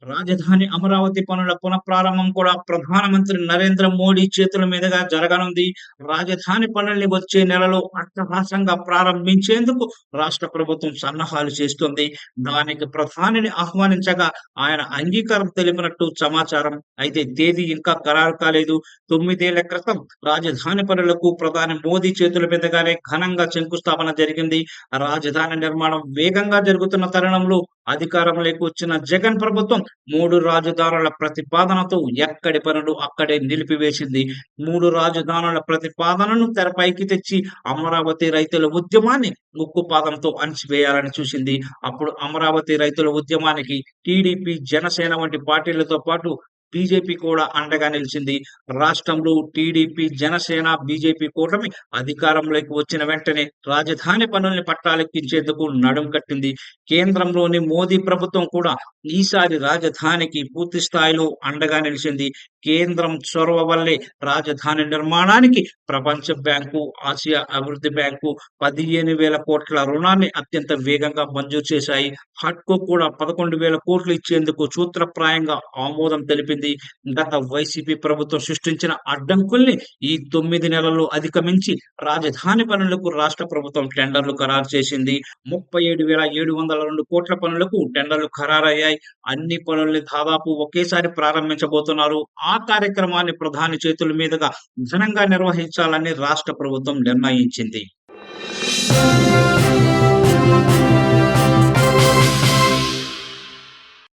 రాజధాని అమరావతి పనుల పునఃప్రారంభం కూడా ప్రధానమంత్రి నరేంద్ర మోడీ చేతుల మీదుగా జరగనుంది. రాజధాని పనుల్ని వచ్చే నెలలో అట్టహాసంగా ప్రారంభించేందుకు రాష్ట్ర ప్రభుత్వం సన్నాహాలు చేస్తుంది. దానికి ప్రధానిని ఆహ్వానించగా ఆయన అంగీకారం తెలిపినట్టు సమాచారం. అయితే తేదీ ఇంకా ఖరారు కాలేదు. 9 ఏళ్ల క్రితం రాజధాని పనులకు ప్రధాని మోదీ చేతుల మీదుగానే ఘనంగా శంకుస్థాపన జరిగింది. రాజధాని నిర్మాణం వేగంగా జరుగుతున్న తరుణంలో అధికారంలోకి వచ్చిన జగన్ ప్రభుత్వం 3 రాజధానుల ప్రతిపాదనతో ఎక్కడి పనులు అక్కడే నిలిపివేసింది. 3 రాజధానుల ప్రతిపాదనను తెరపైకి తెచ్చి అమరావతి రైతుల ఉద్యమాన్ని ఉక్కుపాదంతో అణిచివేయాలని చూసింది. అప్పుడు అమరావతి రైతుల ఉద్యమానికి టీడీపీ, జనసేన వంటి పార్టీలతో పాటు బీజేపీ కూడా అండగా నిలిచింది. రాష్ట్రంలో టీడీపీ, జనసేన, బీజేపీ కూటమి అధికారంలోకి వచ్చిన వెంటనే రాజధాని పనుల్ని పట్టాలెక్కించేందుకు నడుం కట్టింది. కేంద్రంలోని మోదీ ప్రభుత్వం కూడా ఈసారి రాజధానికి పూర్తి స్థాయిలో అండగా నిలిచింది. కేంద్రం చొరవ వల్లే రాజధాని నిర్మాణానికి ప్రపంచ బ్యాంకు, ఆసియా అభివృద్ధి బ్యాంకు 15,000 కోట్ల రుణాన్ని అత్యంత వేగంగా మంజూరు చేశాయి. హడ్కో కూడా 11,000 కోట్లు ఇచ్చేందుకు సూత్రప్రాయంగా ఆమోదం తెలిపింది. గత వైసీపీ ప్రభుత్వం సృష్టించిన అడ్డంకుల్ని ఈ 9 నెలల్లో అధిగమించి రాజధాని పనులకు రాష్ట్ర ప్రభుత్వం టెండర్లు ఖరారు చేసింది. 37,702 కోట్ల పనులకు టెండర్లు ఖరారయ్యాయి. అన్ని పనుల్ని దాదాపు ఒకేసారి ప్రారంభించబోతున్నారు. ఆ కార్యక్రమాన్ని ప్రధాని చేతుల మీదుగా ఘనంగా నిర్వహించాలని రాష్ట్ర ప్రభుత్వం నిర్ణయించింది.